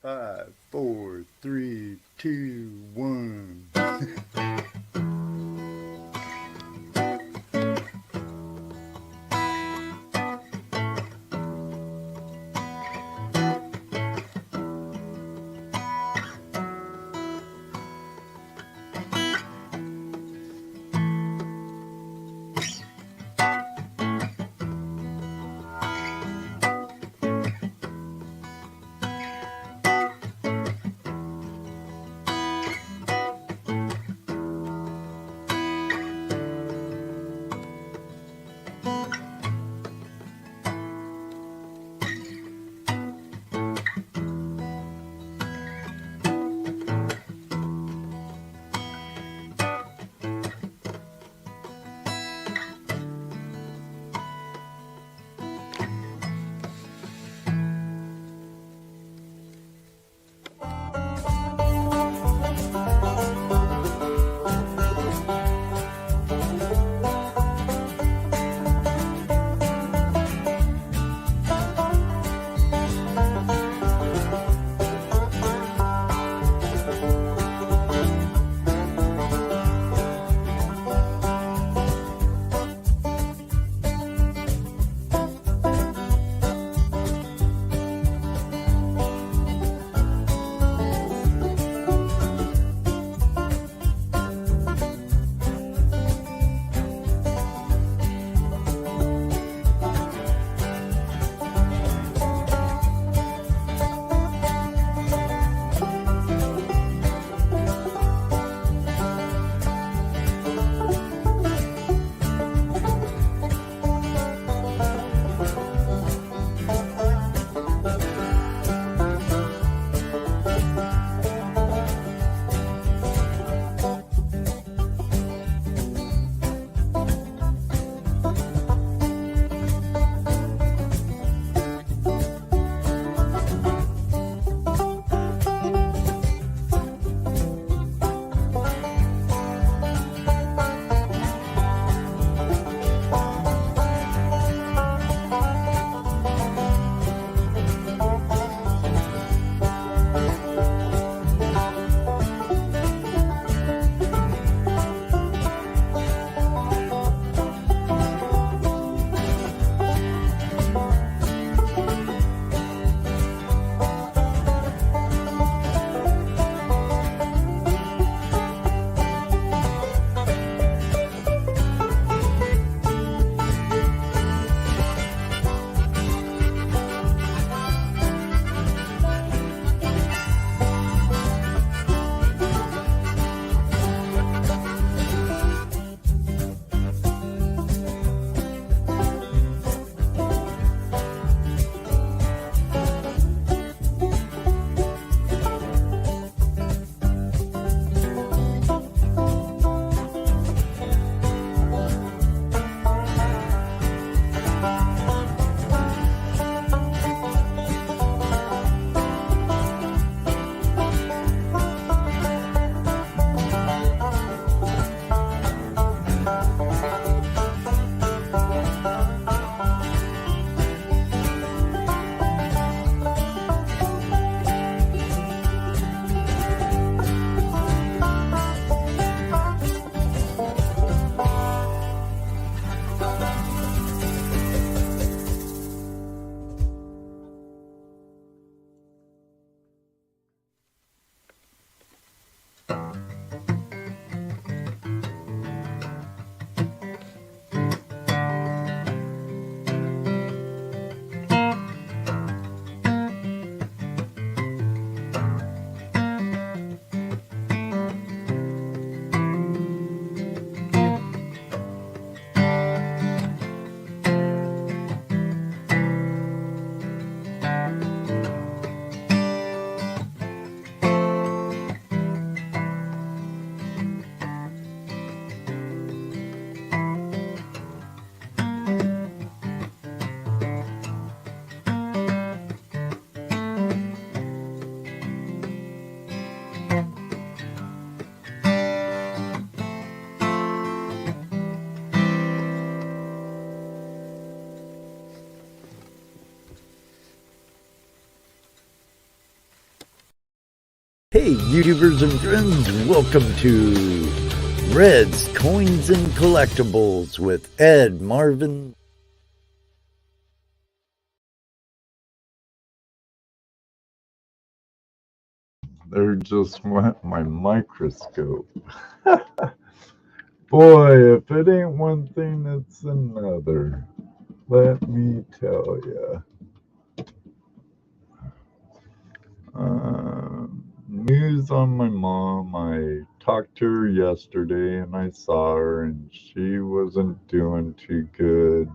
5, 4, 3, 2, 1. Hey, YouTubers and friends, welcome to Razz, Coins and Collectibles with Ed, Marvin. There just went my microscope. Boy, if it ain't one thing, it's another. Let me tell you. News on my mom. I talked to her yesterday and I saw her and she wasn't doing too good.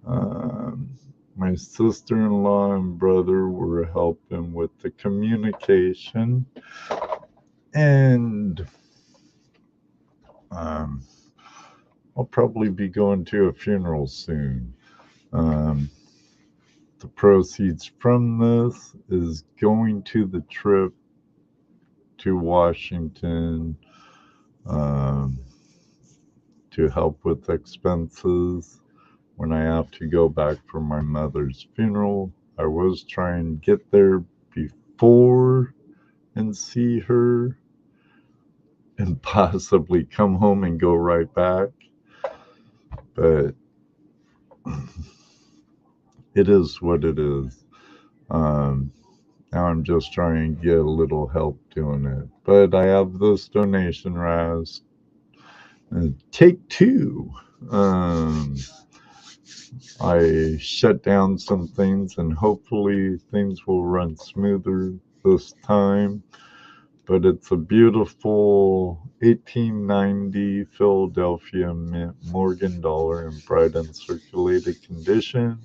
My sister-in-law and brother were helping with the communication. And I'll probably be going to a funeral soon. The proceeds from this is going to the trip to Washington to help with expenses when I have to go back for my mother's funeral. I was trying to get there before and see her and possibly come home and go right back. But it is what it is. Now I'm just trying to get a little help doing it. But I have this donation, Razz. Take two. I shut down some things and hopefully things will run smoother this time. But it's a beautiful 1890 Philadelphia Mint Morgan dollar in bright uncirculated condition.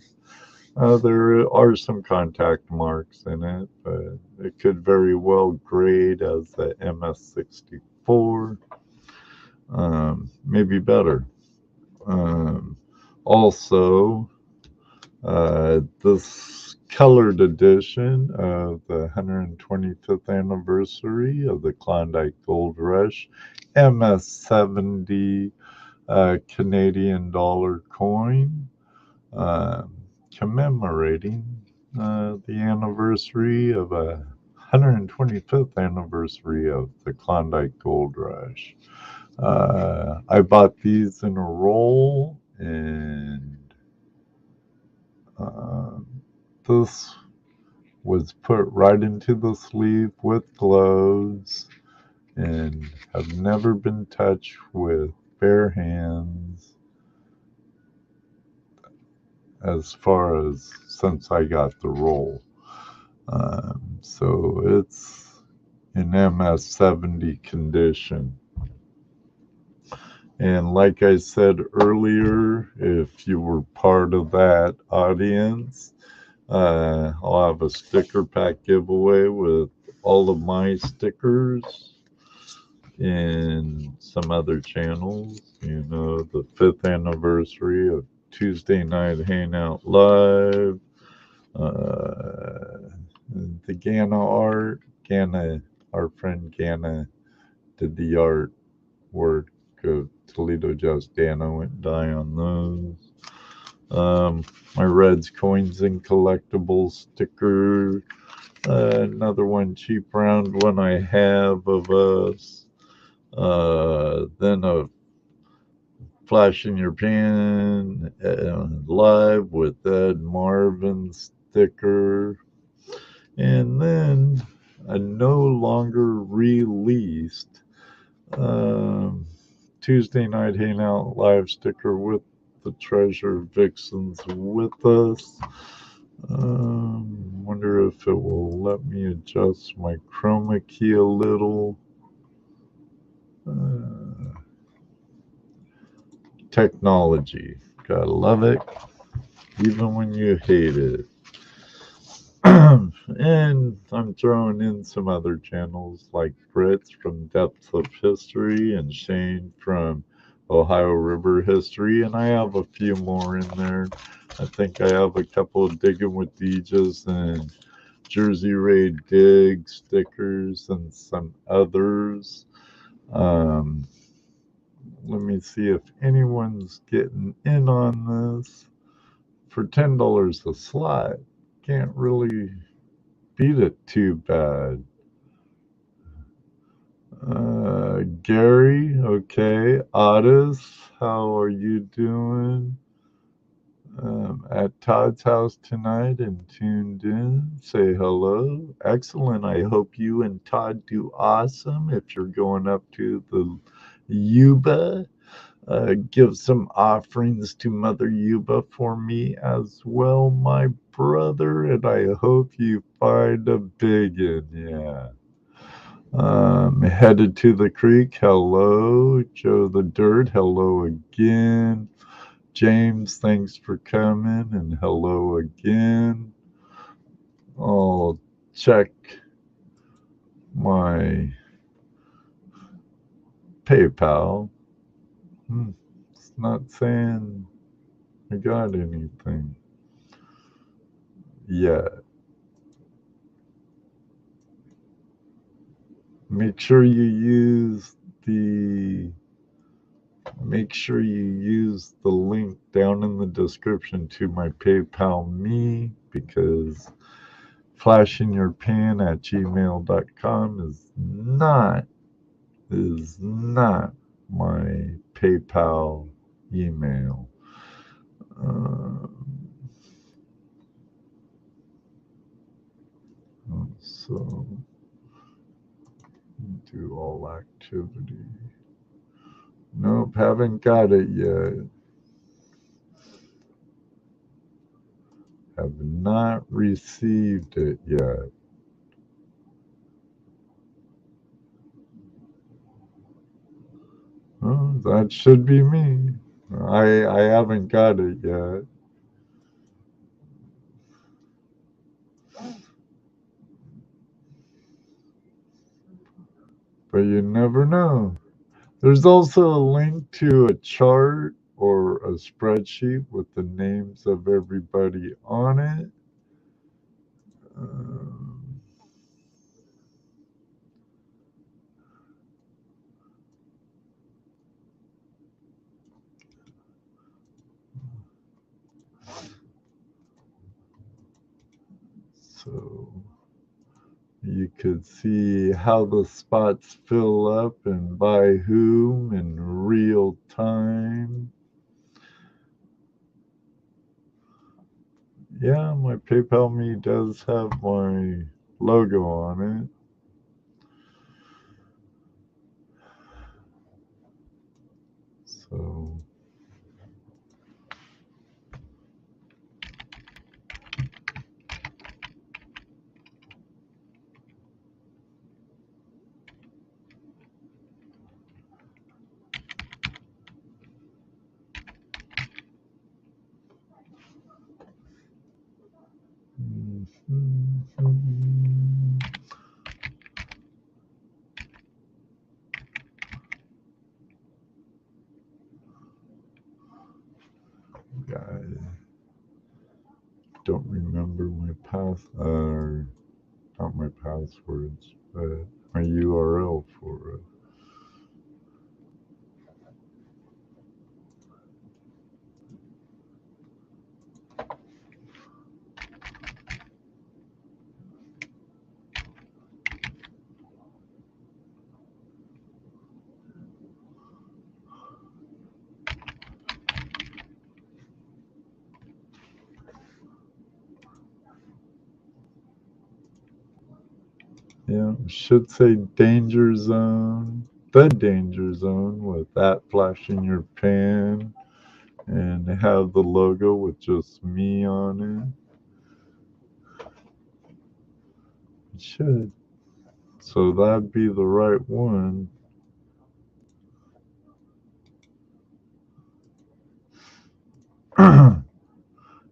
There are some contact marks in it, but it could very well grade as the MS-64. Maybe better. Also, this colored edition of the 125th anniversary of the Klondike Gold Rush MS-70 Canadian dollar coin, commemorating the anniversary of a 125th anniversary of the Klondike Gold Rush. I bought these in a roll, and this was put right into the sleeve with gloves and have never been touched with bare hands as far as since I got the roll. So it's in MS-70 condition. And like I said earlier, if you were part of that audience, I'll have a sticker pack giveaway with all of my stickers and some other channels. You know, the 5th anniversary of Tuesday Night Hangout Live, the Gana art. Gana, our friend Gana, did the artwork of Toledo Just Dana. Went die on those. My Razz Coins and Collectibles sticker. Another one, cheap round one I have of us. Then a Flash in Your Pan live with Ed Marvin sticker. And then a no longer released Tuesday Night Hangout live sticker with the Treasure Vixens with us. Wonder if it will let me adjust my chroma key a little. Technology. Gotta love it, even when you hate it. And I'm throwing in some other channels like Fritz from Depths of History and Shane from Ohio River History, and I have a few more in there. I think I have a couple of Digging with Deejas and Jersey Raid Dig stickers and some others. Let me see if anyone's getting in on this. For $10 a slot, can't really beat it too bad. Gary, okay. Otis, how are you doing? At Todd's house tonight and tuned in. Say hello. Excellent. I hope you and Todd do awesome. If you're going up to the Yuba, give some offerings to Mother Yuba for me as well, my brother. And I hope you find a biggin. Yeah. Headed to the creek. Hello. Joe the Dirt. Hello again. James, thanks for coming, and hello again. I'll check my PayPal. It's not saying I got anything yet. Make sure you use the link down in the description to my PayPal me, because flashinyourpan@gmail.com is not my PayPal email. So do all activity. Nope, haven't got it yet. Have not received it yet. Oh, that should be me. I haven't got it yet. But you never know. There's also a link to a chart or a spreadsheet with the names of everybody on it. So you could see how the spots fill up and by whom in real time. Yeah, my PayPal me does have my logo on it. So I don't remember my not my passwords, but my URL for it. Yeah, should say danger zone, the danger zone with that flashing your pan, and have the logo with just me on it. It should. So that'd be the right one.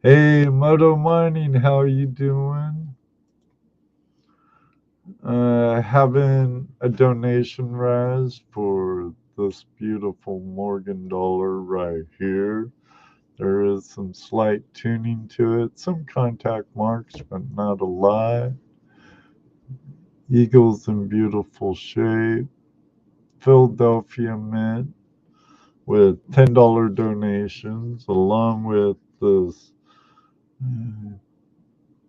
Hey, Moto Mining, how are you doing? Having a donation, Razz, for this beautiful Morgan dollar right here. There is some slight tuning to it, some contact marks, but not a lot. Eagles in beautiful shape. Philadelphia Mint with $10 donations, along with this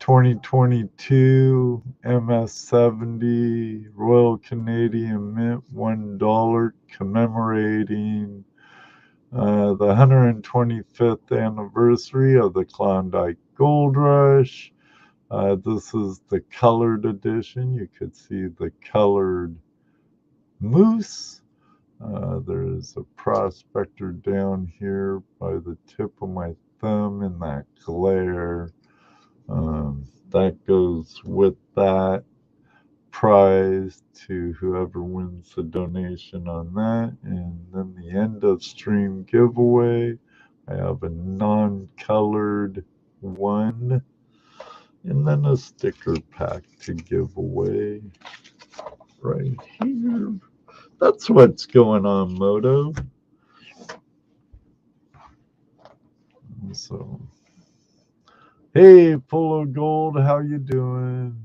2022 MS70 Royal Canadian Mint $1 commemorating the 125th anniversary of the Klondike Gold Rush. This is the colored edition. You could see the colored moose. There's a prospector down here by the tip of my thumb in that glare. That goes with that prize to whoever wins the donation on that. And then the end of stream giveaway, I have a non-colored one, and then a sticker pack to give away right here. That's what's going on, Moto. So, hey, Full of Gold, how you doing?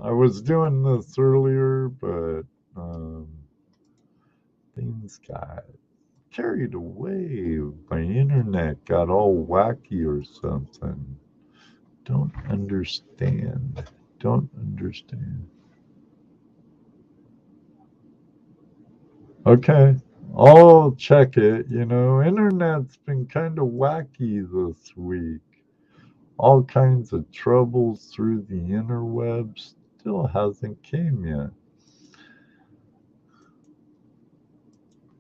I was doing this earlier, but things got carried away. My internet got all wacky or something. Don't understand. Okay, I'll check it. You know, internet's been kind of wacky this week. All kinds of troubles through the interwebs. Still hasn't came yet.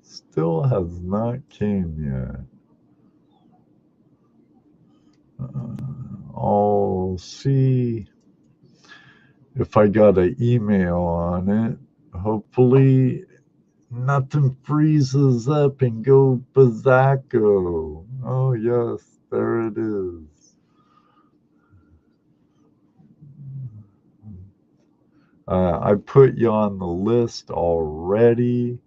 Still has not came yet. I'll see if I got an email on it. Hopefully nothing freezes up and go bazzacko. Oh yes, there it is. I put you on the list already.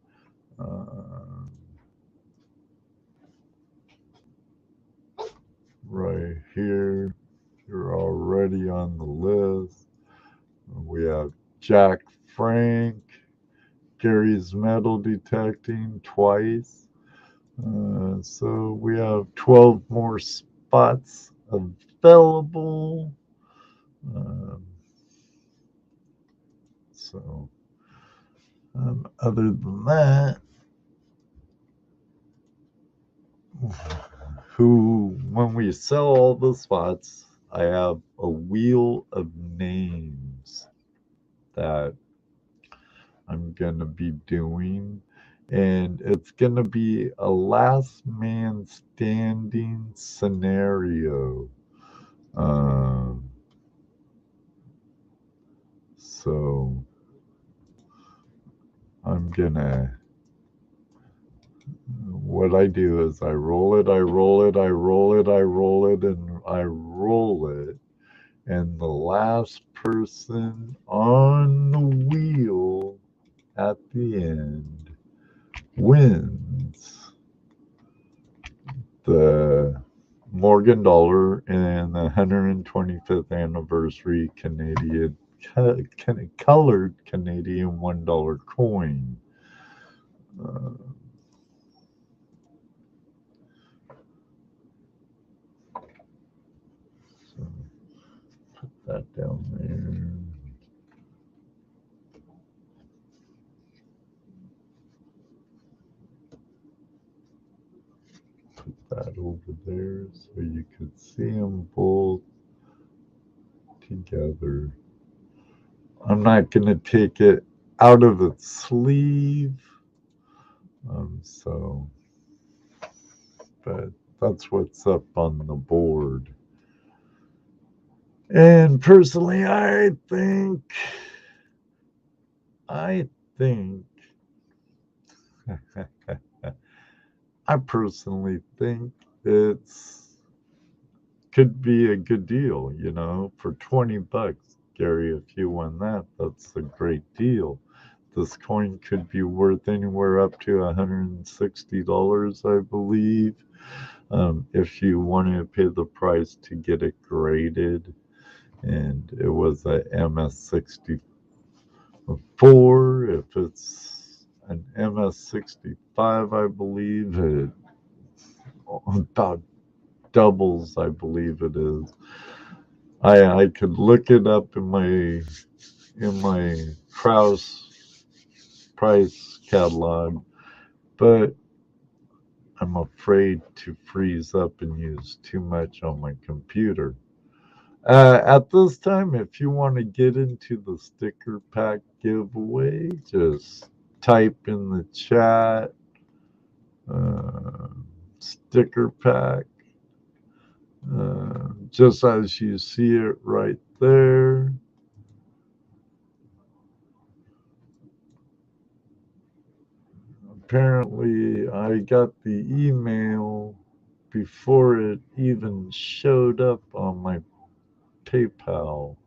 Right here, you're already on the list. We have Jack Frank, Gary's metal detecting twice. So we have 12 more spots available. Other than that, when we sell all the spots, I have a wheel of names that I'm going to be doing. And it's going to be a last man standing scenario. So I'm going to, what I do is I roll it, and I roll it. And the last person on the wheel at the end wins the Morgan dollar and the 125th anniversary Canadian colored Canadian $1 coin. So put that down there. Put that over there so you could see them both together. I'm not going to take it out of its sleeve. But that's what's up on the board. And personally, I personally think it's could be a good deal, you know, for $20, Gary. If you won that, that's a great deal. This coin could be worth anywhere up to $160, I believe, if you want to pay the price to get it graded. And it was a MS64. If it's an MS65, I believe, about doubles, I believe it is. I could look it up in my Kraus price catalog, but I'm afraid to freeze up and use too much on my computer. At this time, if you want to get into the sticker pack giveaway, just type in the chat uh, sticker pack, just as you see it right there. Apparently, I got the email before it even showed up on my PayPal.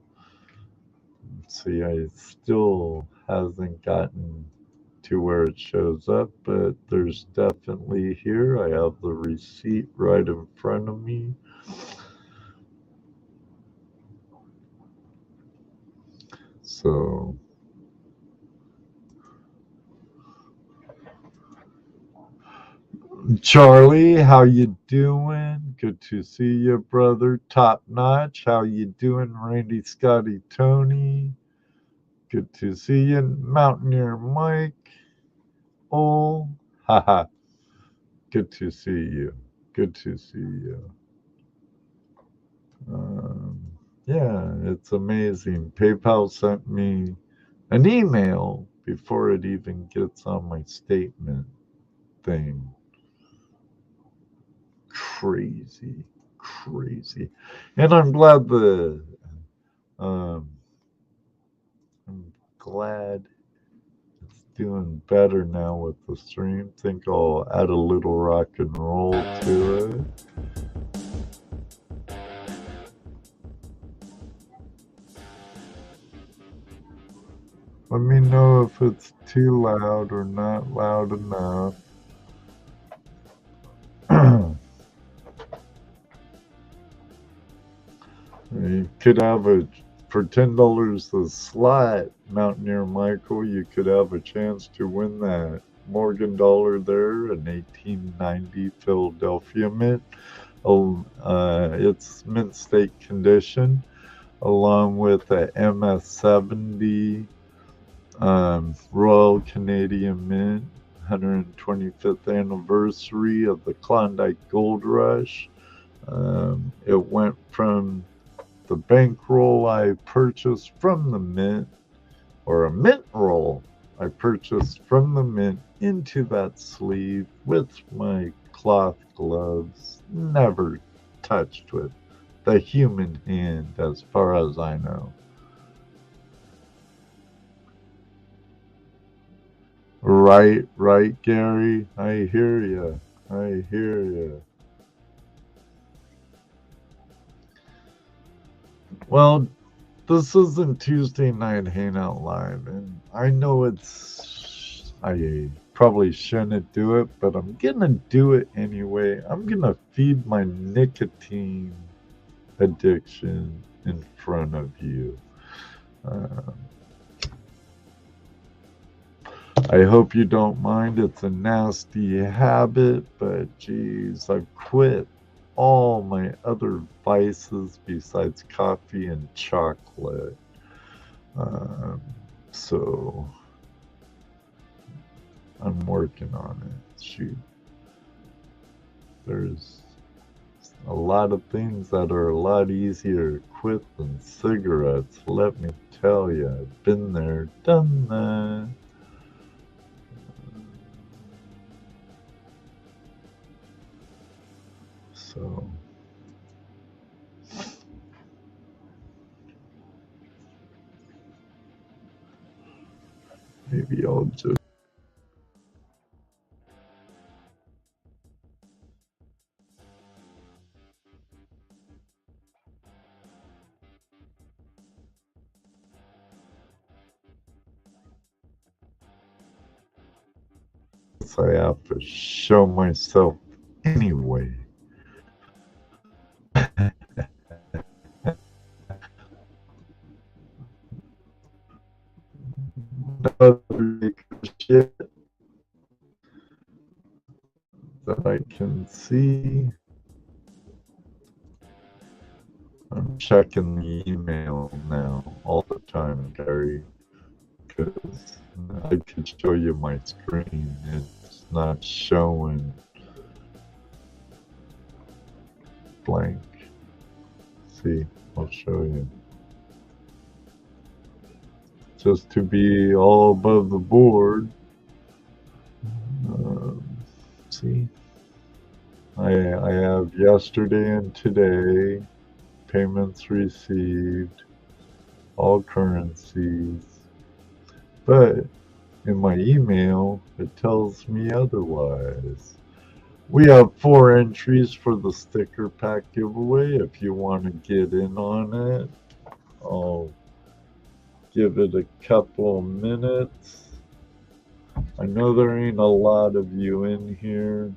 See, I still hasn't gotten to where it shows up, but there's definitely here. I have the receipt right in front of me. So, Charlie, how you doing? Good to see you, brother. Top notch. How you doing, Randy, Scotty, Tony? Good to see you, Mountaineer Mike. Oh, haha. Good to see you. Good to see you. Um, yeah, it's amazing. PayPal sent me an email before it even gets on my statement thing. Crazy, crazy. And I'm glad um, I'm glad it's doing better now with the stream. Think I'll add a little rock and roll to it. Let me know if it's too loud or not loud enough. You could have for $10 a slot, Mountaineer Michael, you could have a chance to win that Morgan dollar there, an 1890 Philadelphia mint. It's mint state condition, along with a MS70 Royal Canadian Mint, 125th anniversary of the Klondike Gold Rush. It went from the bankroll I purchased from the mint, or a mint roll I purchased from the mint, into that sleeve with my cloth gloves, never touched with the human hand as far as I know. Right, Gary. I hear you. I hear you. Well, this isn't Tuesday Night Hangout Live, and I know I probably shouldn't do it, but I'm gonna do it anyway. I'm gonna feed my nicotine addiction in front of you. I hope you don't mind. It's a nasty habit, but geez, I've quit all my other vices besides coffee and chocolate. So I'm working on it. Shoot. There's a lot of things that are a lot easier to quit than cigarettes. Let me tell you, I've been there, done that. So maybe I'll just I have to show myself anyway. Another shit that I can see. I'm checking the email now all the time, Gary, because I could show you my screen. It's not showing blank. See, I'll show you. Just to be all above the board. See, I have yesterday and today, payments received, all currencies, but in my email it tells me otherwise. We have 4 entries for the sticker pack giveaway. If you want to get in on it, I'll give it a couple of minutes. I know there ain't a lot of you in here,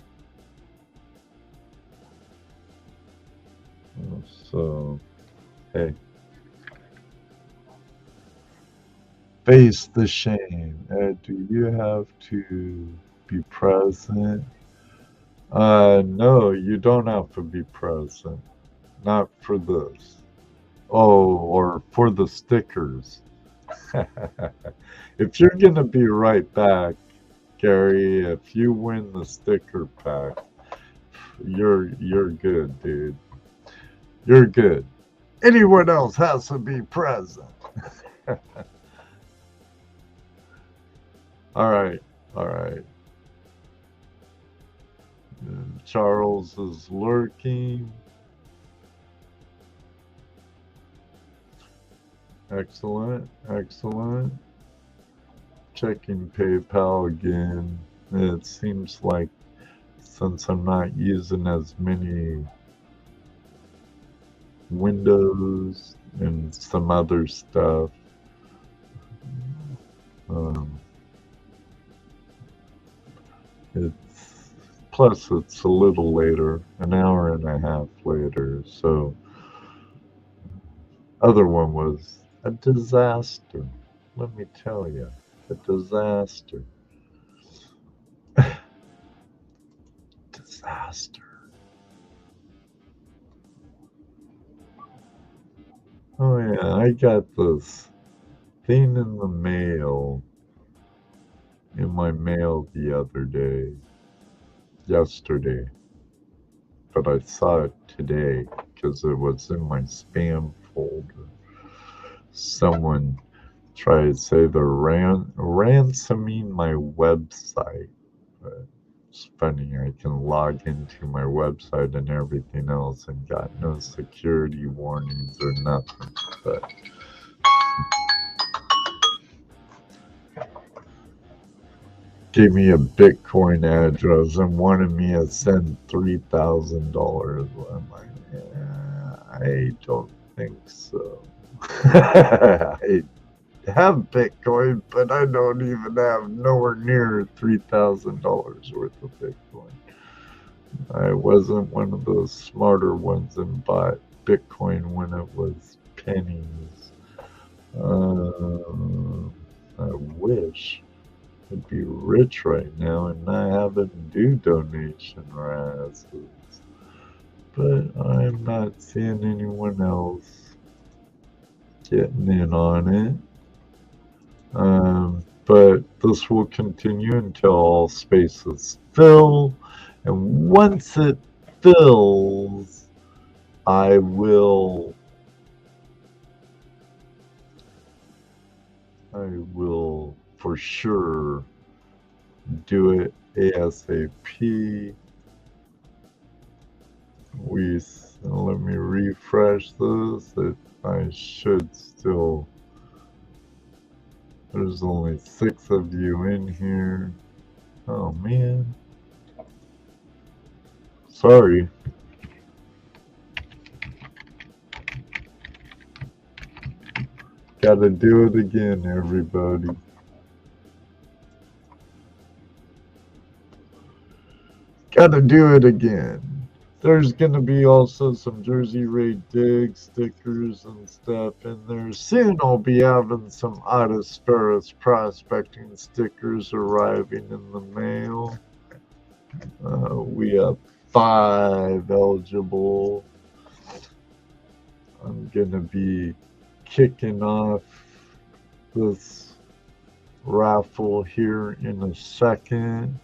so hey, face the shame. Ed, do you have to be present? No, you don't have to be present. Not for this. Oh, or for the stickers. If you're gonna be right back, Gary, if you win the sticker pack, you're good, dude. You're good. Anyone else has to be present. All right, all right. Charles is lurking. Excellent, excellent. Checking PayPal again. It seems like since I'm not using as many windows and some other stuff, it's plus it's a little later, an hour and a half later, so other one was a disaster, let me tell you, a disaster. Disaster. Oh yeah, I got this thing in the mail, in my mail the other day, yesterday, but I saw it today because it was in my spam folder. Someone tried to say they're ransoming my website, but it's funny, I can log into my website and everything else and got no security warnings or nothing, but gave me a Bitcoin address and wanted me to send $3,000. I'm like, yeah, I don't think so. I have Bitcoin, but I don't even have nowhere near $3,000 worth of Bitcoin. I wasn't one of those smarter ones and bought Bitcoin when it was pennies. I wish I'd be rich right now and not having to do donation Razzes. But I'm not seeing anyone else getting in on it. But this will continue until all spaces fill. And once it fills, I will for sure do it ASAP. Let me refresh this. I should still. There's only 6 of you in here. Oh man. Sorry. Gotta do it again, everybody. Gotta do it again. There's gonna be also some Jersey Raid Dig stickers and stuff in there. Soon I'll be having some Autospherics prospecting stickers arriving in the mail. We have 5 eligible. I'm gonna be kicking off this raffle here in a second.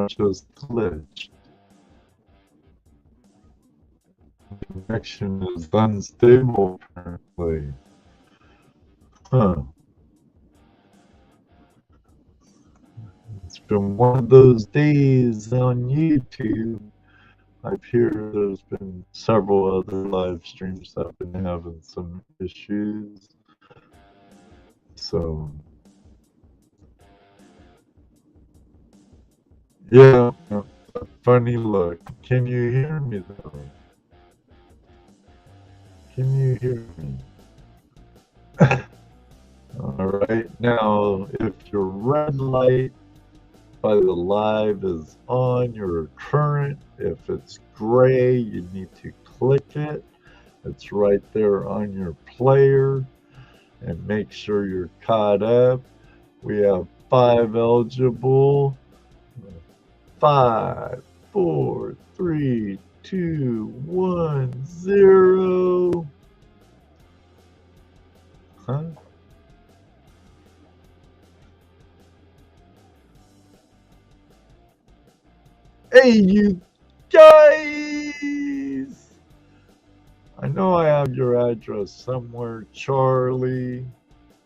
Just glitch. Connection is unstable apparently. Huh. It's been one of those days on YouTube. I've heard there's been several other live streams that have been having some issues. So, yeah, a funny look. Can you hear me though? Can you hear me? Alright, now if your red light by the live is on, you're current. If it's gray, you need to click it. It's right there on your player. And make sure you're caught up. We have 5 eligible. 5, 4, 3, 2, 1, 0. Huh? Hey, you guys! I know I have your address somewhere, Charlie.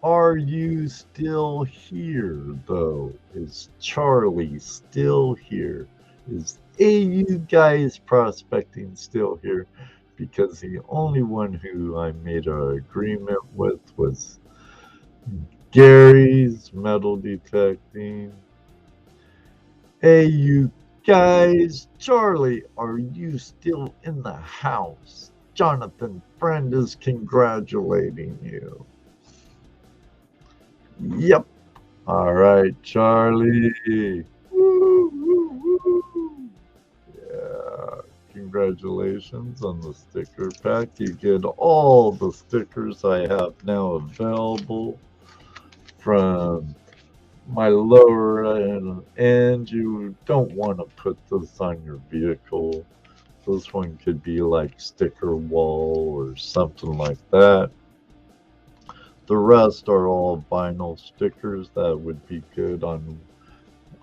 Are you still here, though? Is Charlie still here? Is you guys prospecting still here? Because the only one who I made an agreement with was Gary's metal detecting. Hey, you guys, Charlie, are you still in the house? Jonathan Friend is congratulating you. Yep. All right, Charlie. Woo, woo, woo. Yeah. Congratulations on the sticker pack. You get all the stickers I have now available from my lower end. You don't want to put this on your vehicle. This one could be like sticker wall or something like that. The rest are all vinyl stickers that would be good on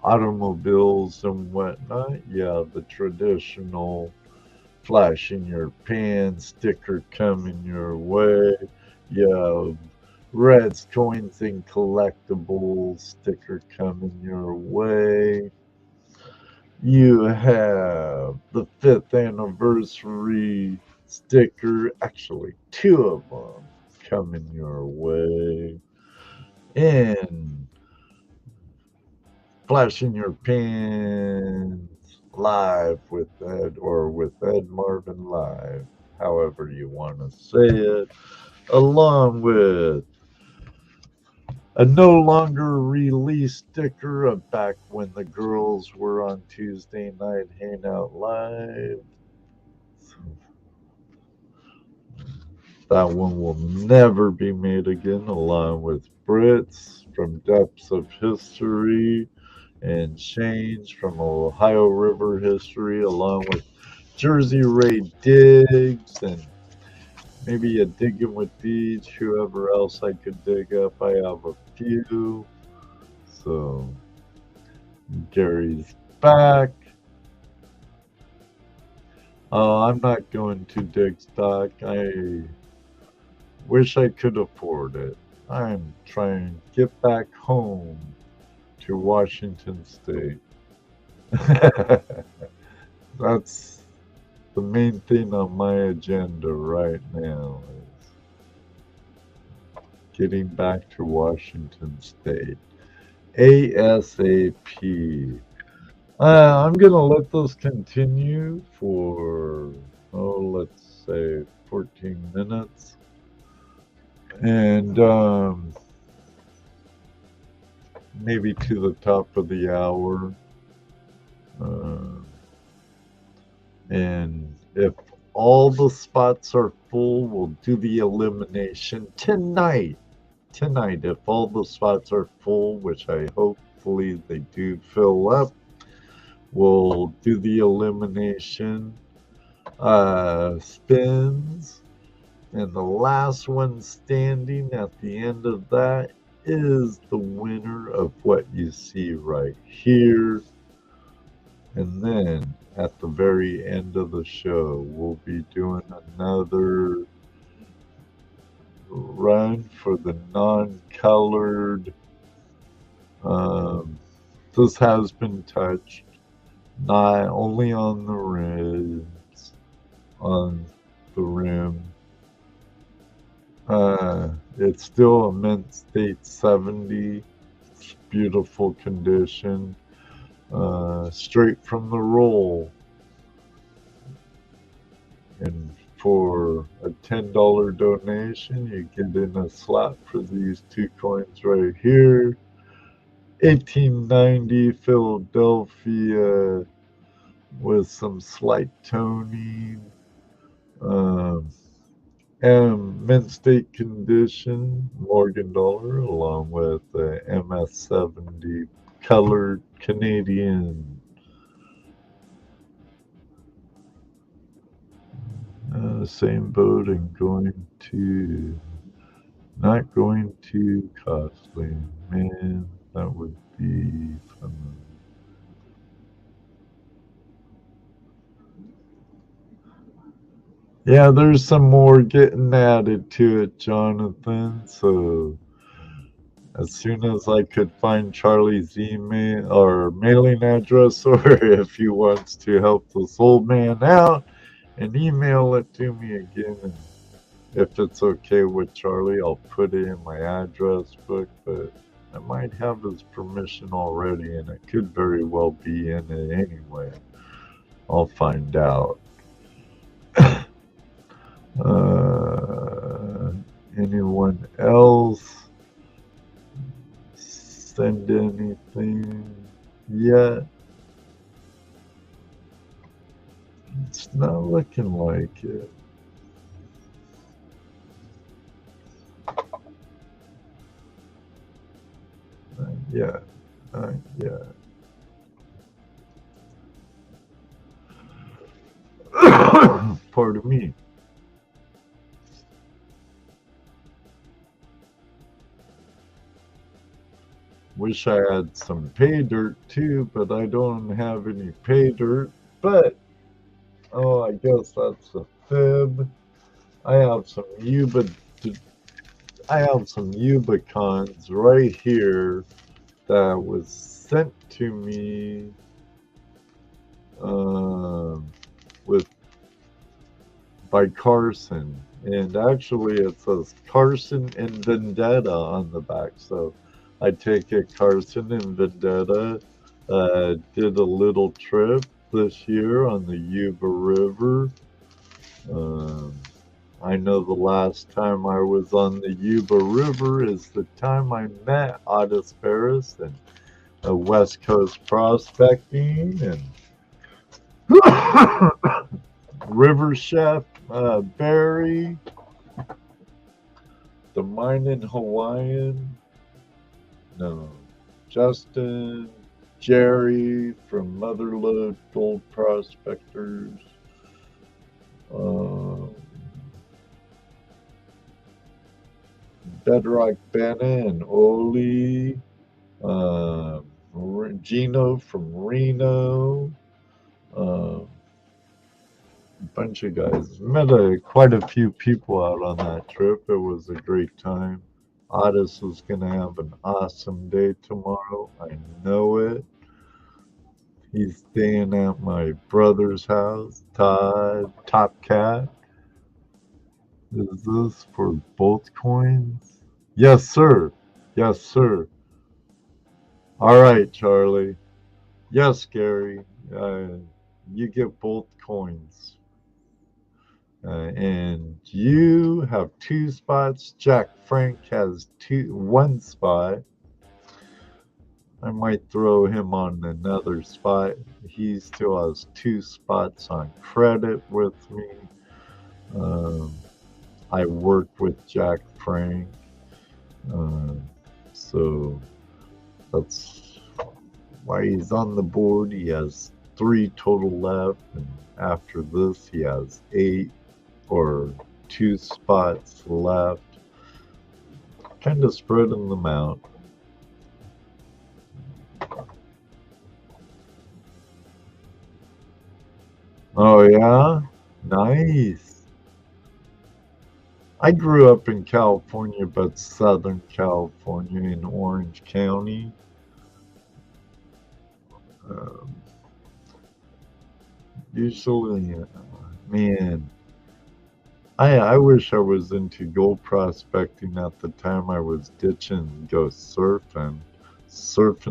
automobiles and whatnot. Yeah, the traditional flash in your pan sticker coming your way. Yeah, Razz coins and collectibles sticker coming your way. You have the 5th anniversary sticker, actually 2 of them coming your way. And flashing your pans live with Ed, or with Ed Marvin live, however you want to say it, along with a no longer released sticker of back when the girls were on Tuesday night Hangout Live. That one will never be made again, along with Brits from Depths of History and Shane's from Ohio River History, along with Jersey Ray Diggs and maybe a Digging with Deeds, whoever else I could dig up. I have a few. So Gary's back. I'm not going to dig stock. I wish I could afford it. I'm trying to get back home to Washington State. That's the main thing on my agenda right now is getting back to Washington State. ASAP. I'm going to let this continue for, let's say 14 minutes. And maybe to the top of the hour. Uh, and if all the spots are full, we'll do the elimination tonight. Tonight, if all the spots are full, which I hopefully they do fill up, we'll do the elimination spins, and the last one standing at the end of that is the winner of what you see right here. And then at the very end of the show, we'll be doing another run for the non-colored. This has been touched, not only on the ribs, on the rim. It's still a mint state 70. It's beautiful condition. Straight from the roll. And for a $10 donation, you get in a slot for these two coins right here. 1890 Philadelphia with some slight toning. And mint state condition, Morgan dollar, along with the MS70 colored Canadian. Same boat and not going too costly. Man, that would be fun. Yeah, there's some more getting added to it, Jonathan. So as soon as I could find Charlie's email or mailing address, or if he wants to help this old man out, and email it to me again. And if it's okay with Charlie, I'll put it in my address book, but I might have his permission already, and it could very well be in it anyway. I'll find out. Anyone else send anything yet? It's not looking like it. Not yet. Not yet. Pardon me. Wish I had some pay dirt too, but I don't have any pay dirt. But oh, I guess that's a fib. I have some Ubicons right here that was sent to me by Carson, and actually it says Carson and Vendetta on the back. So I take it Carson and Vendetta did a little trip this year on the Yuba River. I know the last time I was on the Yuba River is the time I met Otis Ferris and West Coast Prospecting and River Chef Barry, the Mining Hawaiian, no, Justin, Jerry from Motherlode Gold Prospectors, Bedrock Bennett and Oli, Gino from Reno, a bunch of guys. Met quite a few people out on that trip. It was a great time. Otis is going to have an awesome day tomorrow. I know it. He's staying at my brother's house, Todd, Top Cat. Is this for both coins? Yes, sir. Yes, sir. All right, Charlie. Yes, Gary. You get both coins. And you have 2 spots. Jack Frank has one spot. I might throw him on another spot. He still has 2 spots on credit with me. I work with Jack Frank. So that's why he's on the board. He has 3 total left, and after this he has 8 or 2 spots left. Kind of spreading them out. Oh yeah? Nice. I grew up in California, but Southern California in Orange County. Um, Usually, man, I wish I was into gold prospecting at the time I was ditching go surfing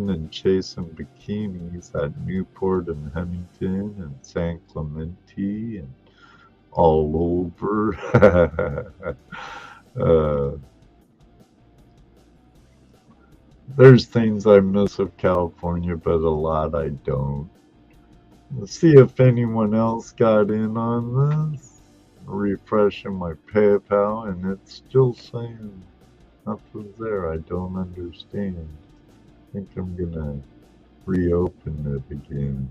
and chasing bikinis at Newport and Huntington and San Clemente and all over. There's things I miss of California, but a lot I don't. Let's see if anyone else got in on this. Refreshing my PayPal, and it's still saying nothing's there. I don't understand. I think I'm gonna reopen it again.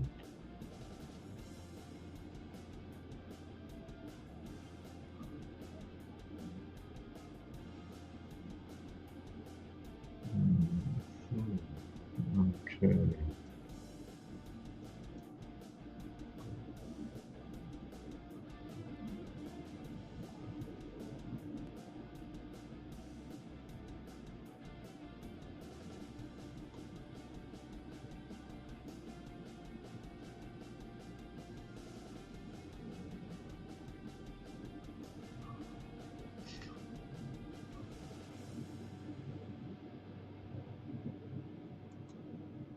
Okay.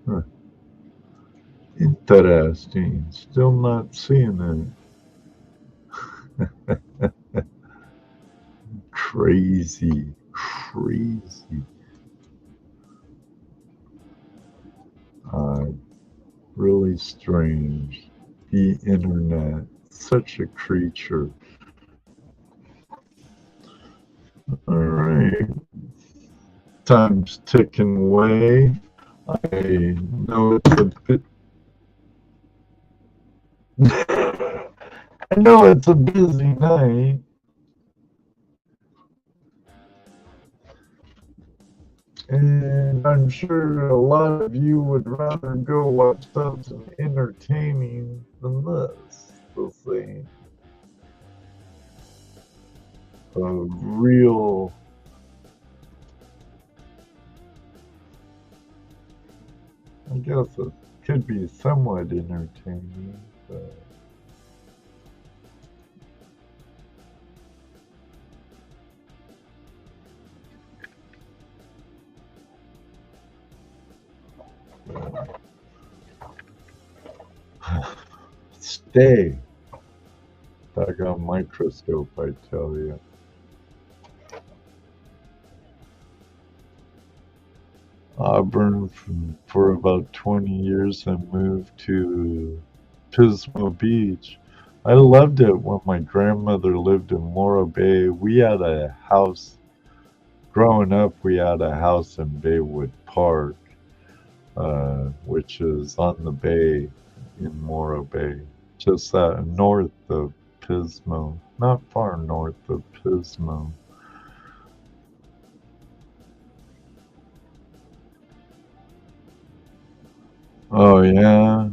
Huh. Interesting. Still not seeing it. Crazy. Crazy. Really strange. The internet. Such a creature. Alright. Time's ticking away. I know it's a bit. I know it's a busy night. And I'm sure a lot of you would rather go watch something entertaining than this. The thing. A real. I guess it could be somewhat entertaining, but. Stay. Doggone microscope, I tell you. Auburn for about 20 years and moved to Pismo Beach. I loved it when my grandmother lived in Morro Bay. We had a house, growing up, we had a house in Baywood Park, which is on the bay in Morro Bay, just north of Pismo, not far north of Pismo. Oh yeah,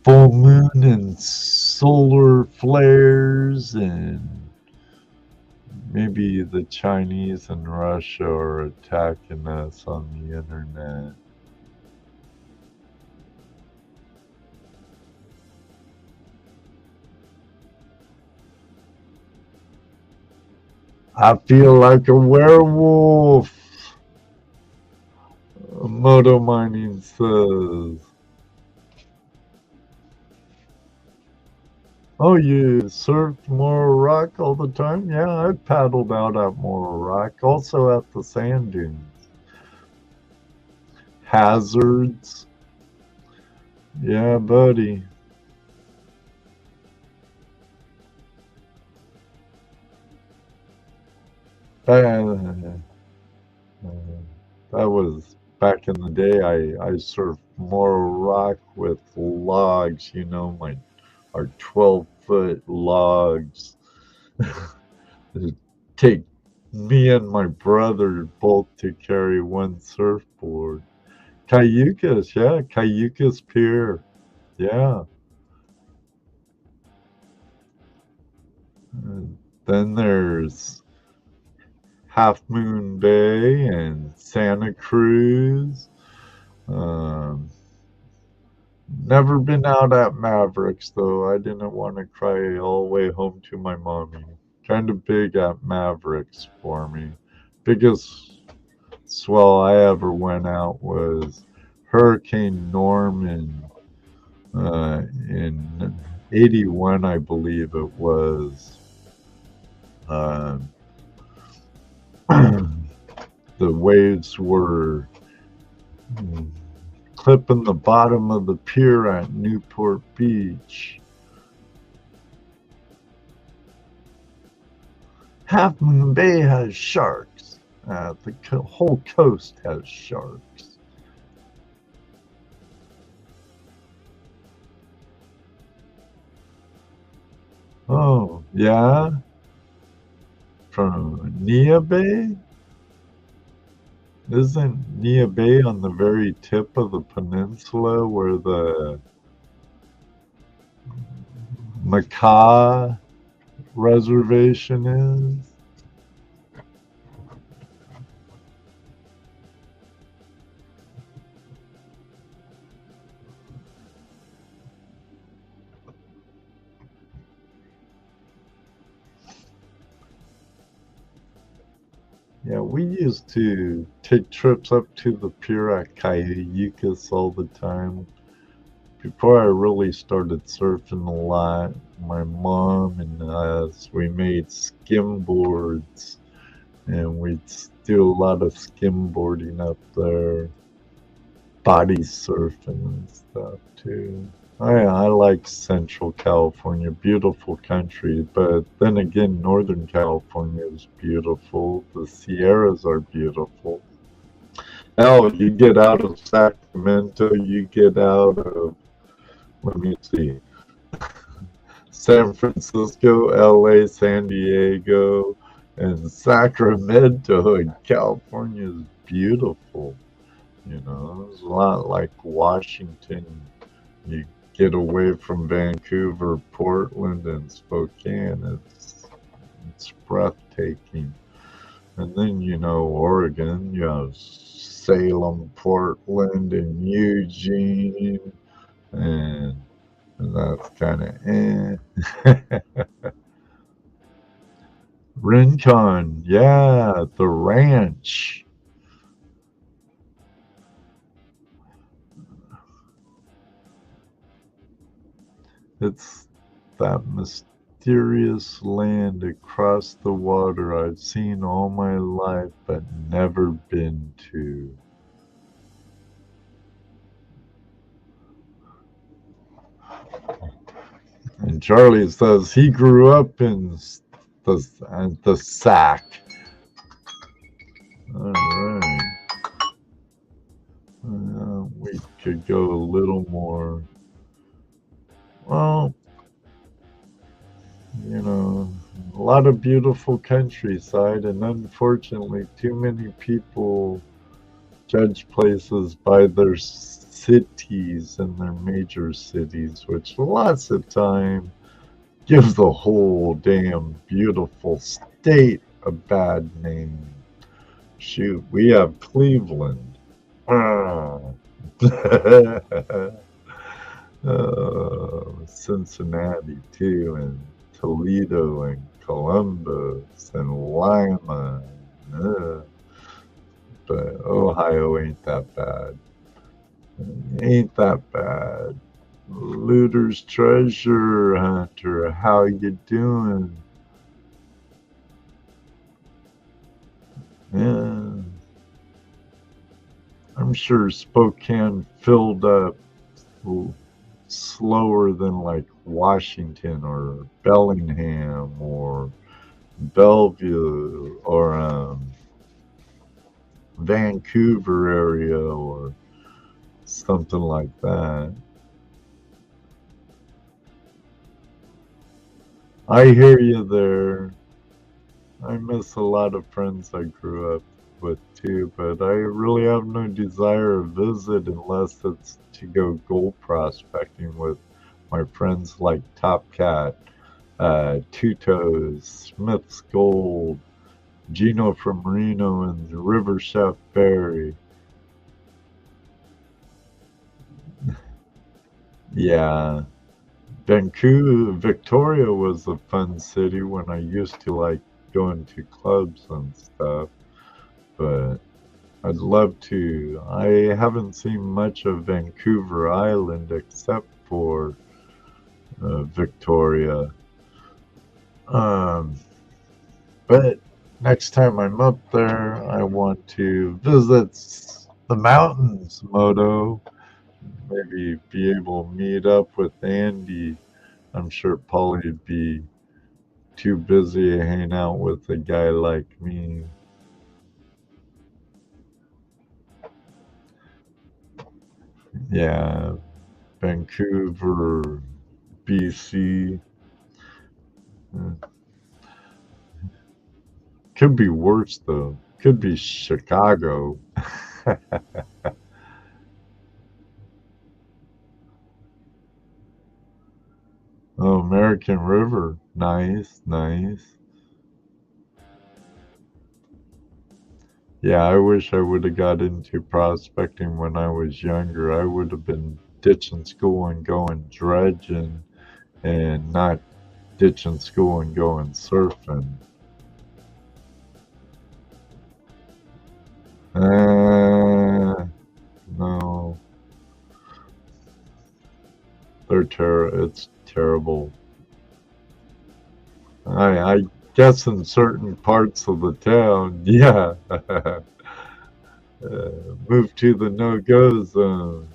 full moon and solar flares, and maybe the Chinese and Russia are attacking us on the internet. I feel like a werewolf, Moto Mining says. Oh, you surfed Morro Rock all the time? Yeah, I paddled out at Morro Rock, also at the sand dunes. hazards. Yeah, buddy. That, that was back in the day. I surfed more rock with logs, our 12-foot logs. It'd take me and my brother both to carry one surfboard. Cayucas, yeah, Cayucas Pier, yeah. And then there's Half Moon Bay and Santa Cruz. Um, Never been out at Mavericks though. I didn't want to cry all the way home to my mommy. Kind of big at Mavericks for me. Biggest swell I ever went out was Hurricane Norman in '81, I believe it was. Um, the waves were clipping the bottom of the pier at Newport Beach. Half Moon Bay has sharks. The whole coast has sharks. Oh, yeah? From Nia Bay? Isn't Nia Bay on the very tip of the peninsula where the Macaw reservation is? Yeah, we used to take trips up to the pier at Cayucas all the time. Before I really started surfing a lot, my mom and us, we made skimboards and we'd do a lot of skimboarding up there, body surfing and stuff too. I like Central California, beautiful country, but then again, Northern California is beautiful. The Sierras are beautiful. Hell, you get out of Sacramento, you get out of, let me see, San Francisco, LA, San Diego, and Sacramento, and California is beautiful. It's a lot like Washington. You get away from Vancouver, Portland, and Spokane. It's breathtaking. And then Oregon. You have Salem, Portland, and Eugene, and that's kind of Rincon, yeah, the ranch. It's that mysterious land across the water I've seen all my life but never been to. And Charlie says he grew up in the Sac. All right. We could go a little more. Well, a lot of beautiful countryside, and unfortunately, too many people judge places by their cities and their major cities, which lots of time gives the whole damn beautiful state a bad name. Shoot, we have Cleveland. Cincinnati too, and Toledo and Columbus and Lima. But Ohio ain't that bad. Ain't that bad. Looter's treasure hunter, how you doing? Yeah. I'm sure Spokane filled up slower than like Washington or Bellingham or Bellevue or Vancouver area or something like that. I hear you there. I miss a lot of friends I grew up with too, but I really have no desire to visit unless it's to go gold prospecting with my friends like Top Cat, Two Toes, Smith's Gold, Gino from Reno, and River Chef Barry. Yeah, Vancouver, Victoria was a fun city when I used to like going to clubs and stuff, but I'd love to. I haven't seen much of Vancouver Island except for Victoria. Um, but next time I'm up there, I want to visit the mountains, Moto. Maybe be able to meet up with Andy. I'm sure Paulie'd be too busy to hang out with a guy like me. Yeah, Vancouver, BC. Could be worse though. Could be Chicago. Oh, American River. Nice, nice. Yeah, I wish I would have got into prospecting when I was younger. I would have been ditching school and going dredging and not ditching school and going surfing. No, it's terrible. I guess in certain parts of the town, yeah. Move to the no-go zone.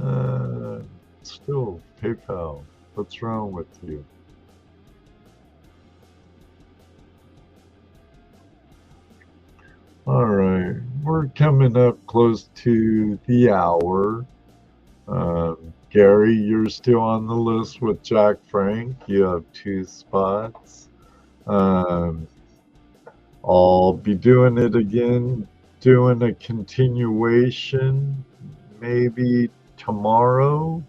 Uh, Still, PayPal. What's wrong with you? All right, we're coming up close to the hour. Gary, you're still on the list with Jack Frank. You have 2 spots. Um, I'll be doing it again, doing a continuation maybe tomorrow.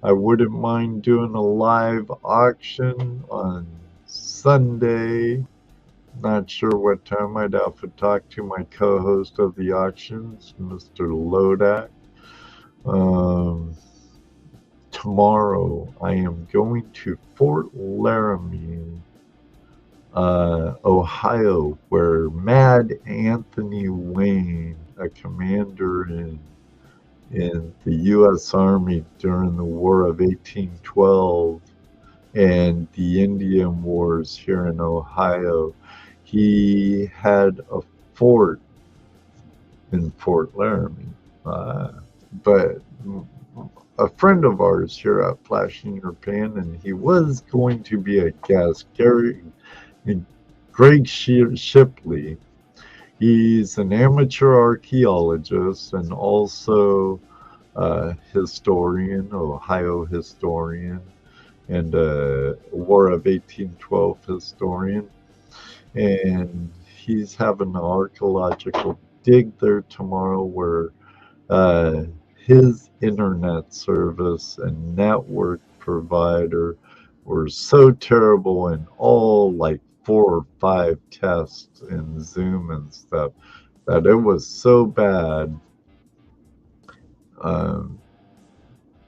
I wouldn't mind doing a live auction on Sunday. Not sure what time. I'd have to talk to my co-host of the auctions, Mr. Lodak. Um, Tomorrow I am going to Fort Laramie, Ohio, where Mad Anthony Wayne, a commander in the U.S. Army during the War of 1812 and the Indian Wars here in Ohio, he had a fort in Fort Laramie. But a friend of ours here at Flashing Your Pan, and he was going to be a guest, Greg Shipley. He's an amateur archaeologist and also a historian, Ohio historian, and a War of 1812 historian. And he's having an archaeological dig there tomorrow where his internet service and network provider were so terrible in all like 4 or 5 tests in Zoom and stuff that it was so bad um,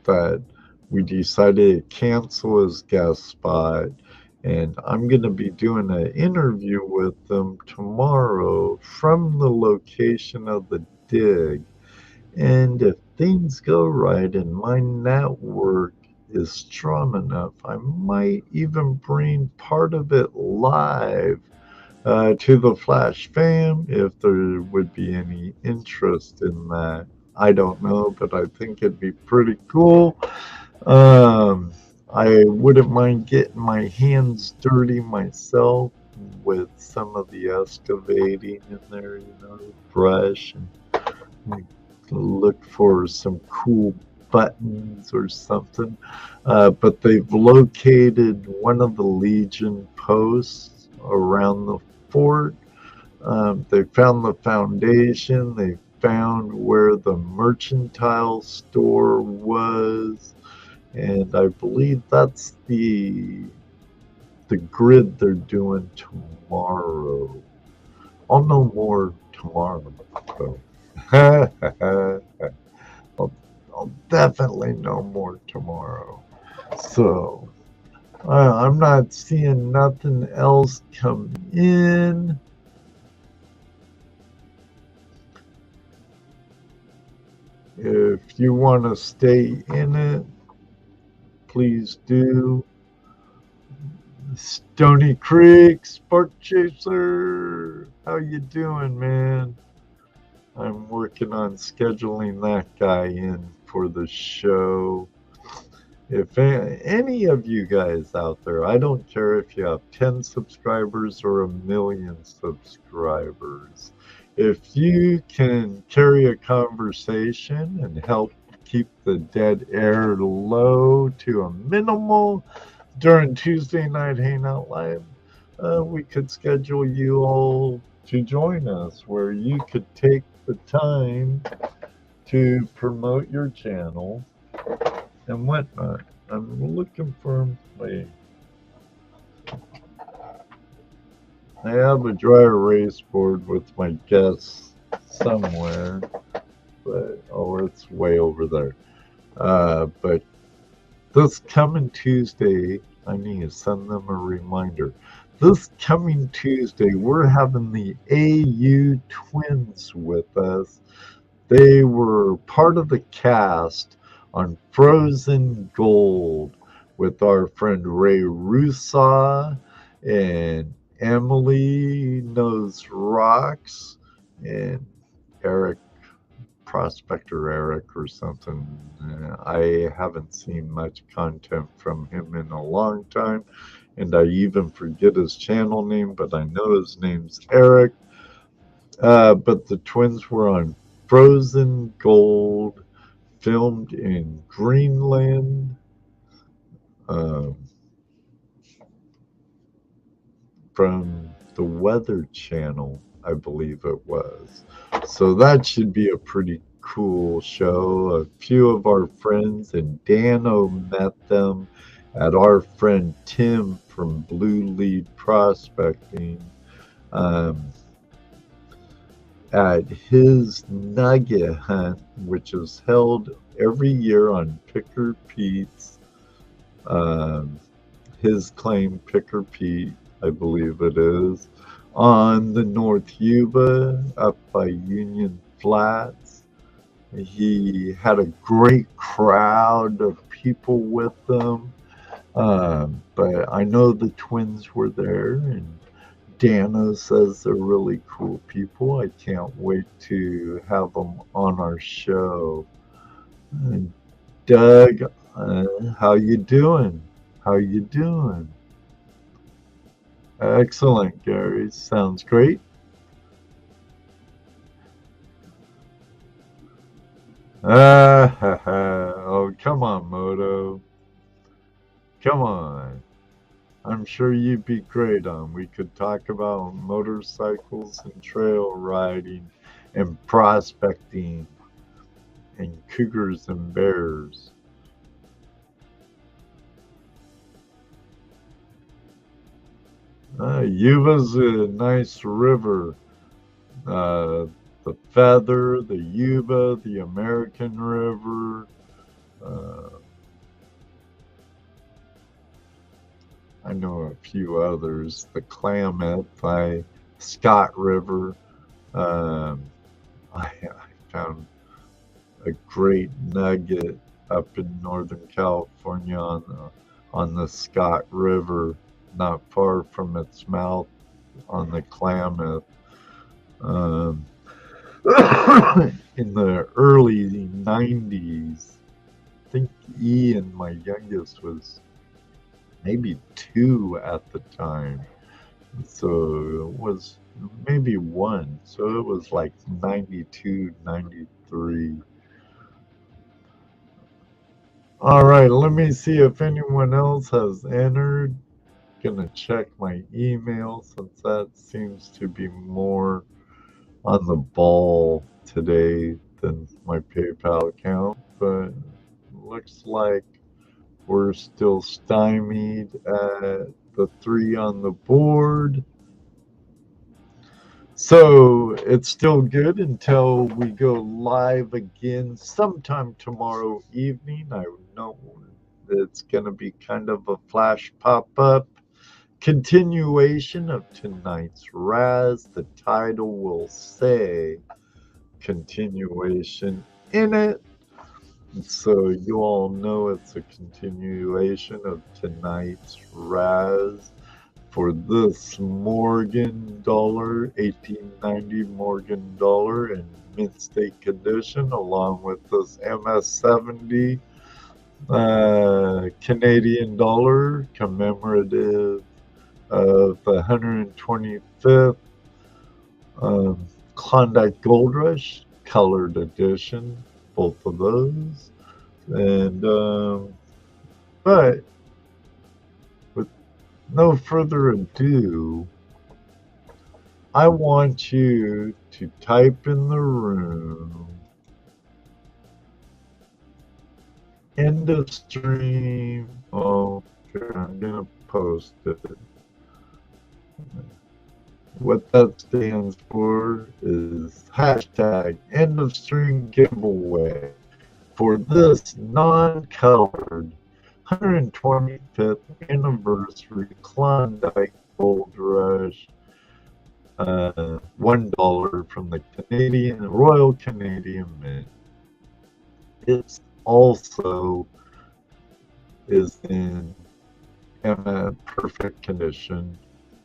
that we decided to cancel his guest spot. And I'm going to be doing an interview with them tomorrow from the location of the dig. And if things go right and my network is strong enough, I might even bring part of it live to the Flash fam, if there would be any interest in that. I don't know, but I think it'd be pretty cool. I wouldn't mind getting my hands dirty myself with some of the excavating in there, brush and look for some cool buttons or something. But they've located one of the Legion posts around the fort. They found the foundation. They found where the mercantile store was. And I believe that's the grid they're doing tomorrow. I'll know more tomorrow. So. I'll definitely know more tomorrow. So I'm not seeing nothing else come in. If you want to stay in it, please do. Stony Creek Spark Chaser, how you doing, man? I'm working on scheduling that guy in for the show. If any of you guys out there, I don't care if you have 10 subscribers or 1,000,000 subscribers, if you can carry a conversation and help keep the dead air low to a minimal during Tuesday Night Hangout Live, we could schedule you all to join us, where you could take the time to promote your channel and whatnot. I'm looking for I have a dry erase board with my guests somewhere, but it's way over there. But this coming Tuesday, I need to send them a reminder. This coming Tuesday, we're having the AU Twins with us. They were part of the cast on Frozen Gold with our friend Ray Rusaw and Emily Knows Rocks and Eric, Prospector Eric or something. I haven't seen much content from him in a long time, and I even forget his channel name, but I know his name's Eric. But the twins were on Frozen Gold, filmed in Greenland. From the Weather Channel, I believe it was. So that should be a pretty cool show. A few of our friends, and Dano met them at our friend Tim from Blue Lead Prospecting at his nugget hunt, which is held every year on Picker Pete's, his claim Picker Pete, I believe it is, on the North Yuba up by Union Flats. He had a great crowd of people with them, but I know the twins were there, and Dana says they're really cool people. I can't wait to have them on our show. And Doug, how you doing? How you doing? Excellent, Gary. Sounds great. Oh, come on, Moto. Come on. I'm sure you'd be great on. We could talk about motorcycles and trail riding and prospecting and cougars and bears. Yuba's a nice river. The Feather, the Yuba, the American River. I know a few others. The Klamath by Scott River. I found a great nugget up in Northern California on the Scott River, not far from its mouth on the Klamath. In the early 90s. I think Ian, my youngest, was maybe 2 at the time. So it was maybe 1. So it was like 92, 93. All right, let me see if anyone else has entered. Gonna check my email since that seems to be more on the ball today than my PayPal account, but looks like we're still stymied at the 3 on the board. So it's still good until we go live again sometime tomorrow evening. I know it's going to be kind of a flash pop-up continuation of tonight's Razz. The title will say continuation in it. So you all know it's a continuation of tonight's Razz for this Morgan dollar, 1890 Morgan dollar in mint state condition, along with this MS70 Canadian dollar commemorative of the 125th Klondike Gold Rush colored edition, both of those. And but with no further ado, I want you to type in the room end of stream. Oh, okay, I'm gonna post it. What that stands for is hashtag end of stream giveaway for this non-colored 125th anniversary Klondike Gold Rush, $1 from the Royal Canadian Mint. It's also is in perfect condition.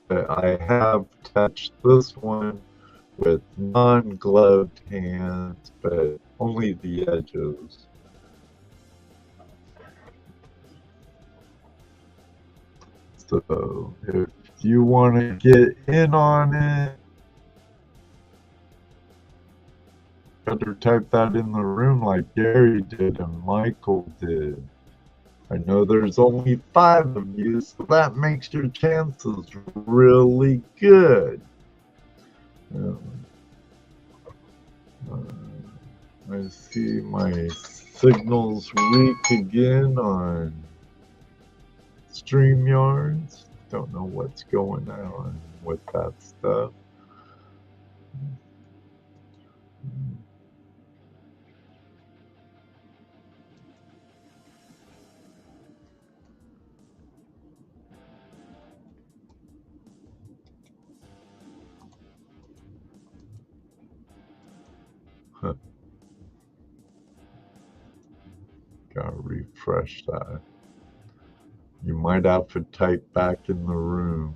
I have touched this one with non-gloved hands, but only the edges. So if you want to get in on it, better type that in the room like Gary did and Michael did. I know there's only 5 of you, so that makes your chances really good. I see my signals weak again on StreamYards. Don't know what's going on with that stuff. Gotta refresh that. You might have to type back in the room.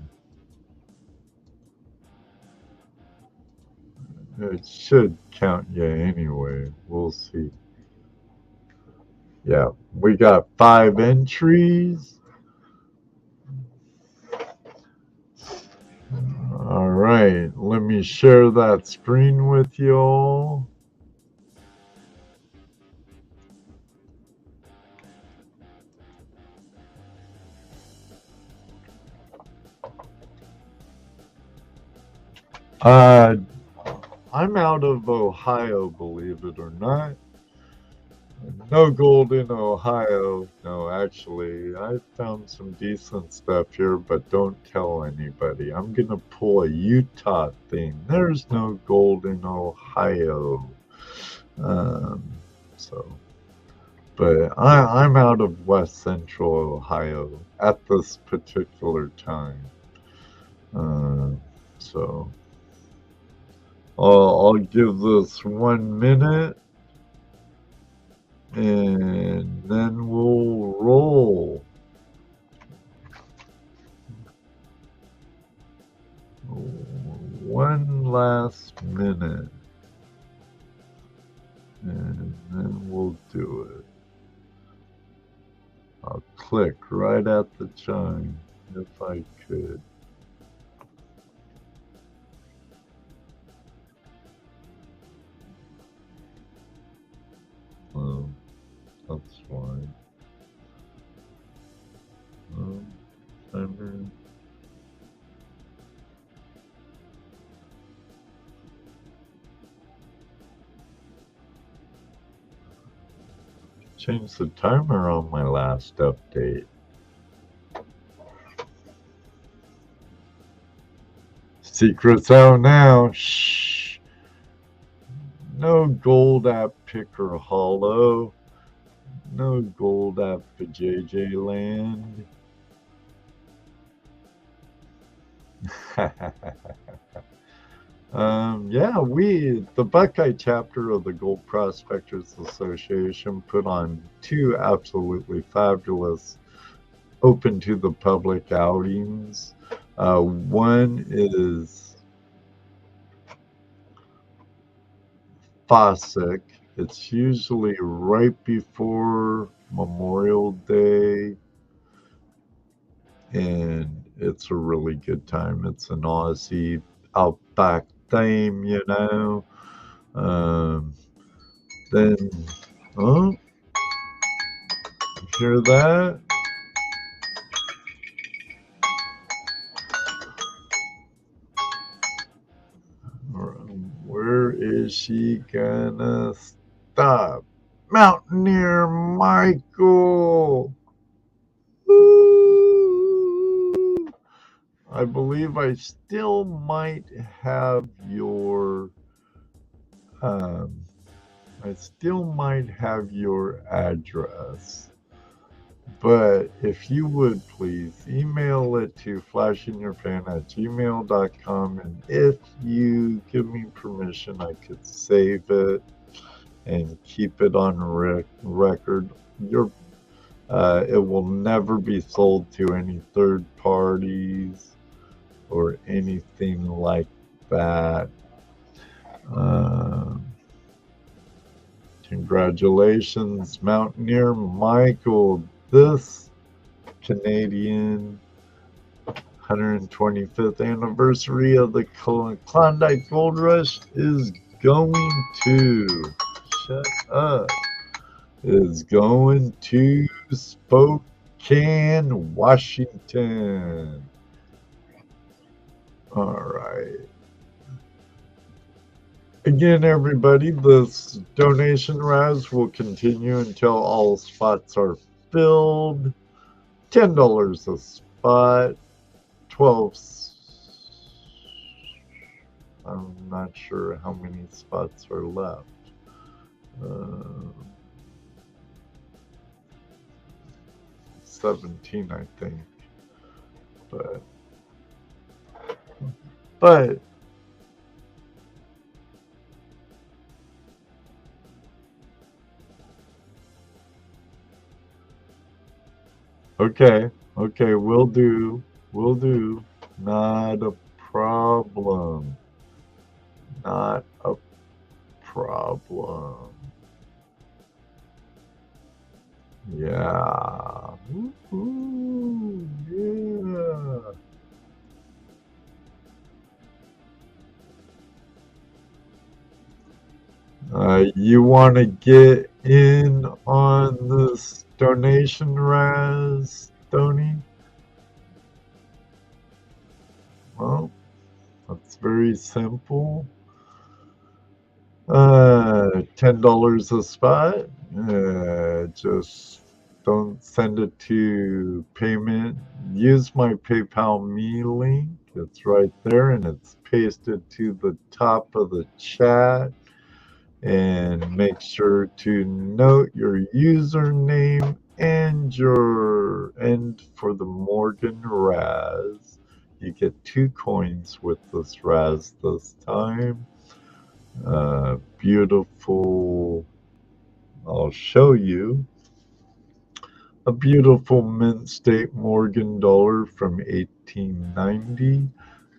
It should count you anyway. We'll see. Yeah, we got 5 entries. All right, let me share that screen with you all. I'm out of Ohio, believe it or not. No gold in Ohio. No, actually, I found some decent stuff here, but don't tell anybody. I'm going to pull a Utah thing. There's no gold in Ohio. But I'm out of West Central Ohio at this particular time. So I'll give this 1 minute and then we'll roll. one last minute. And then we'll do it. I'll click right at the chime if I could. Oh, that's why. Timer. Changed the timer on my last update. Secrets out now. Shh. No gold app picker hollow. No gold app for JJ land. Yeah, the Buckeye chapter of the Gold Prospectors Association put on 2 absolutely fabulous open to the public outings. One is Fossick. It's usually right before Memorial Day, and it's a really good time. It's an Aussie outback theme, you know. Then, oh, hear that? Where is she gonna stop? Mountaineer Michael! Woo! I believe I still might have your address. But if you would please email it to flashinyourpan@gmail.com, and if you give me permission, I could save it and keep it on record. It will never be sold to any third parties or anything like that. Congratulations, Mountaineer Michael. This Canadian 125th anniversary of the Klondike Gold Rush is going to Spokane, Washington. All right. Again, everybody, this donation Razz will continue until all spots are filled. $10 a spot. 12. I'm not sure how many spots are left. 17, I think. But okay, we'll do. Not a problem. Yeah. Woo-hoo. Yeah. You want to get in on this donation, Razz, Tony? Well, that's very simple. $10 a spot. Just don't send it to payment. Use my PayPal me link. It's right there, and it's pasted to the top of the chat. And make sure to note your username and for the Morgan Razz. You get 2 coins with this Razz this time. Beautiful. I'll show you a beautiful mint state Morgan dollar from 1890.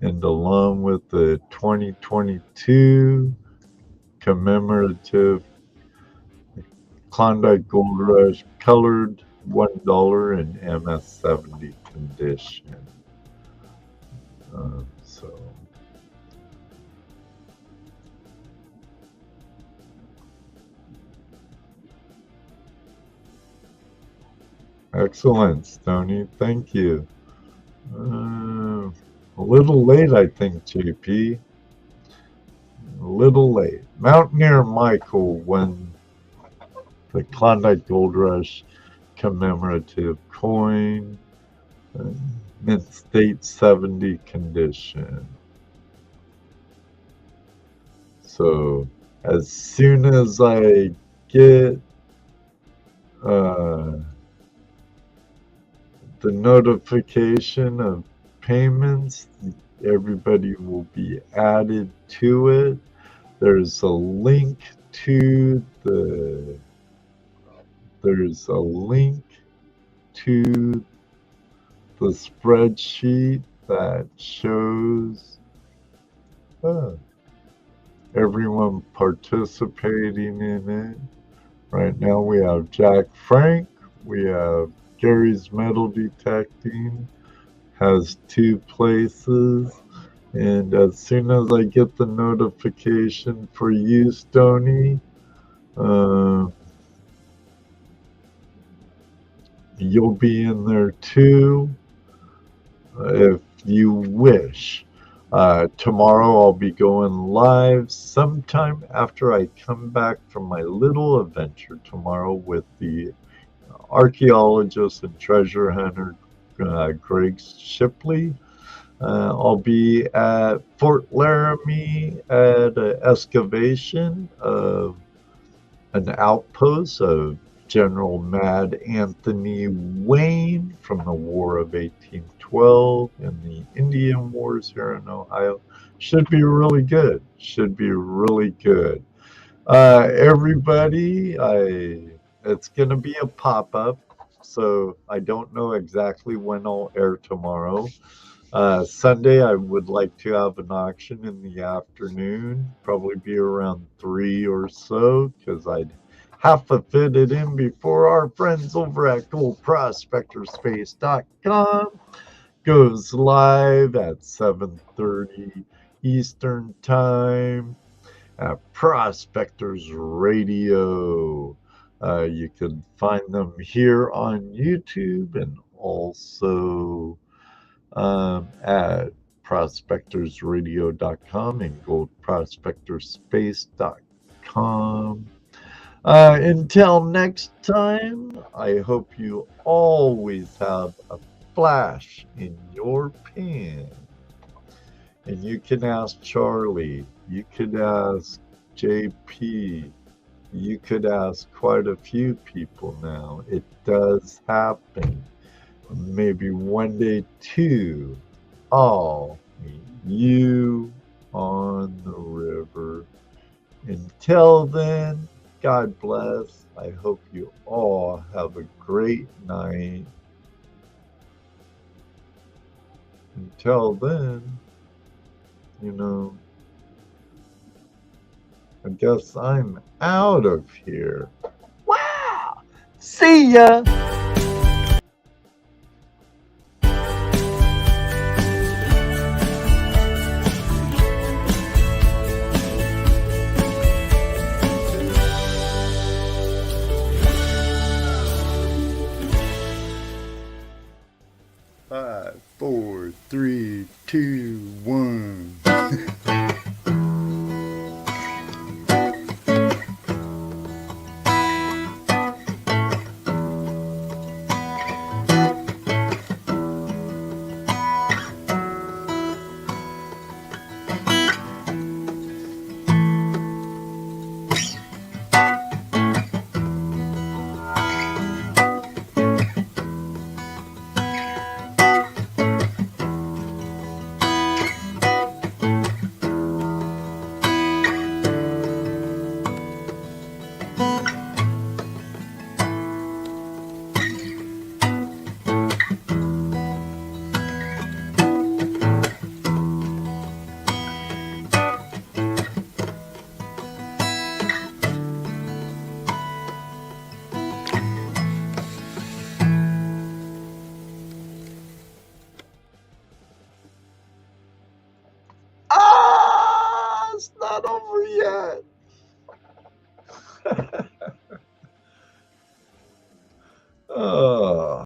And along with the 2022 commemorative Klondike Gold Rush colored $1 in MS-70 condition. So excellent, Stoney. Thank you. A little late, I think, JP. A little late. Mountaineer Michael won the Klondike Gold Rush commemorative coin, mint state 70 condition. So as soon as I get the notification of payments, everybody will be added to it. There's a link to the spreadsheet that shows everyone participating in it. Right now we have Jack Frank, we have Gary's Metal Detecting, has 2 places. And as soon as I get the notification for you, Stoney, you'll be in there too, if you wish. Tomorrow I'll be going live sometime after I come back from my little adventure tomorrow with the archaeologist and treasure hunter Greg Shipley. I'll be at Fort Laramie at an excavation of an outpost of General Mad Anthony Wayne from the War of 1812 and the Indian Wars here in Ohio. Should be really good. Everybody, it's going to be a pop-up, so I don't know exactly when I'll air tomorrow. Sunday, I would like to have an auction in the afternoon, probably be around 3 or so, because I'd have to fit it in before our friends over at goldprospectorspace.com goes live at 7:30 Eastern Time at Prospectors Radio. You can find them here on YouTube and also at prospectorsradio.com and goldprospectorspace.com. Until next time, I hope you always have a flash in your pan. And you can ask Charlie, you could ask JP, you could ask quite a few people now. It does happen. Maybe one day too, I'll meet you on the river. Until then, God bless. I hope you all have a great night. Until then, I guess I'm out of here. Wow! See ya! Five, 4, 3, 2, 1. It's not over yet. Oh.